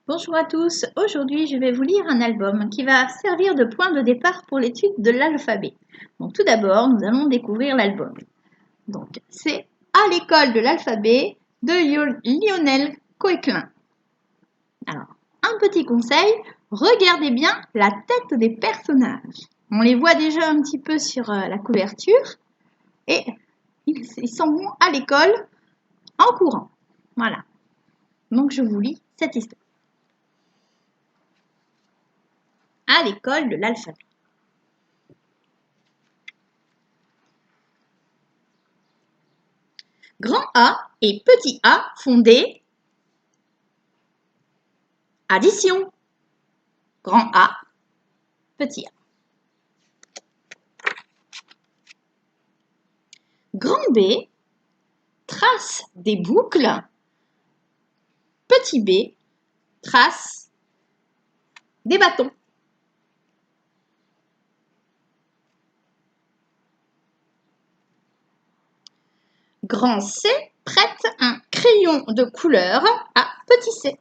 Bonjour à tous, aujourd'hui je vais vous lire un album qui va servir de point de départ pour l'étude de l'alphabet. Donc tout d'abord, nous allons découvrir l'album. Donc c'est À l'école de l'alphabet de Lionel Coëclin. Alors, un petit conseil, regardez bien la tête des personnages. On les voit déjà un petit peu sur la couverture et ils s'en vont à l'école en courant. Voilà. Donc je vous lis cette histoire. À l'école de l'alphabet. Grand A et petit a font des addition. Grand A, petit a. Grand B trace des boucles. Petit b trace des bâtons. Grand C prête un crayon de couleur à petit c.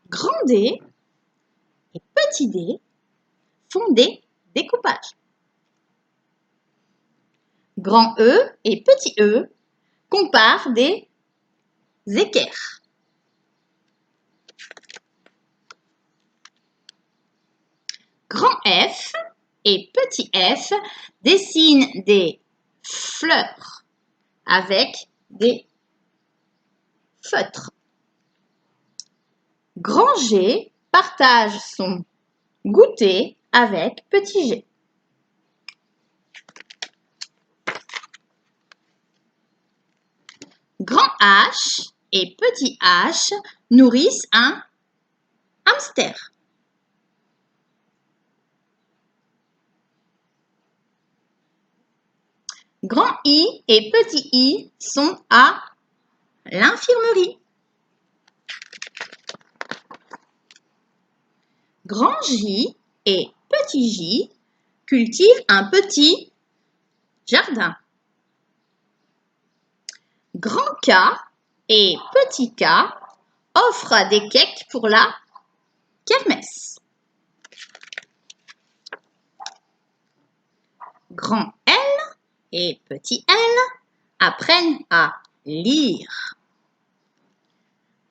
Grand D et petit d font des découpages. Grand E et petit e comparent des équerres. Grand F et petit f dessinent des fleurs avec des feutres. Grand G partage son goûter avec petit g. Grand H et petit h nourrissent un hamster. Grand I et petit i sont à l'infirmerie. Grand J et petit j cultivent un petit jardin. Grand K et petit k offrent des cakes pour la kermesse. Grand L et petit l apprennent à lire.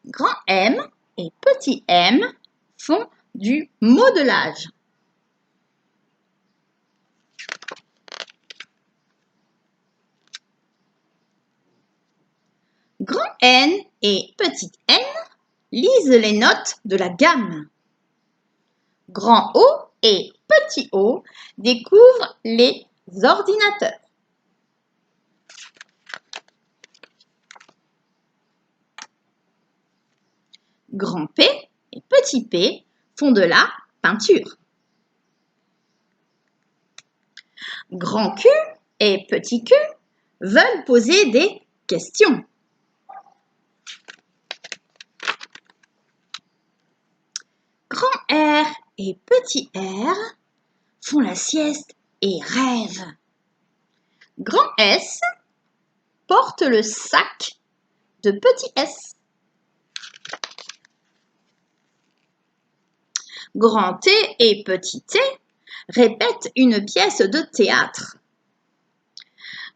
Grand M et petit m font du modelage. Grand N et petit n lisent les notes de la gamme. Grand O et petit o découvrent les ordinateurs. Grand P et petit p font de la peinture. Grand Q et petit q veulent poser des questions. Grand R et petit r font la sieste et rêvent. Grand S porte le sac de petit s. Grand T et petit t répètent une pièce de théâtre.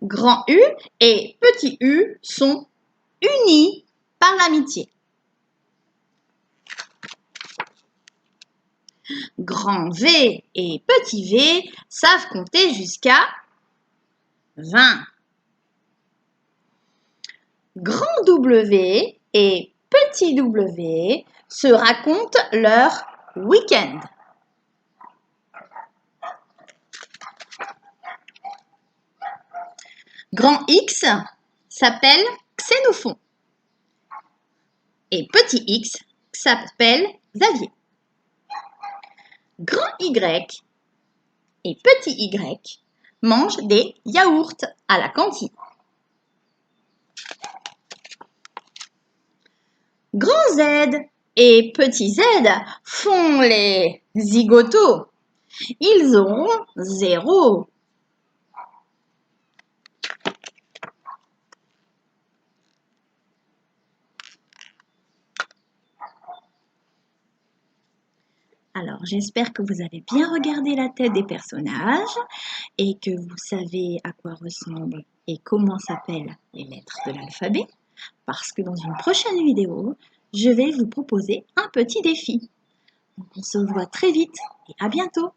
Grand U et petit u sont unis par l'amitié. Grand V et petit v savent compter jusqu'à 20. Grand W et petit w se racontent leur week-end. Grand X s'appelle Xénophon et petit x s'appelle Xavier. Grand Y et petit y mangent des yaourts à la cantine. Grand Z et petit z font les zigotos. Ils auront 0. Alors, j'espère que vous avez bien regardé la tête des personnages et que vous savez à quoi ressemblent et comment s'appellent les lettres de l'alphabet, parce que dans une prochaine vidéo, je vais vous proposer un petit défi. Donc, on se voit très vite et à bientôt!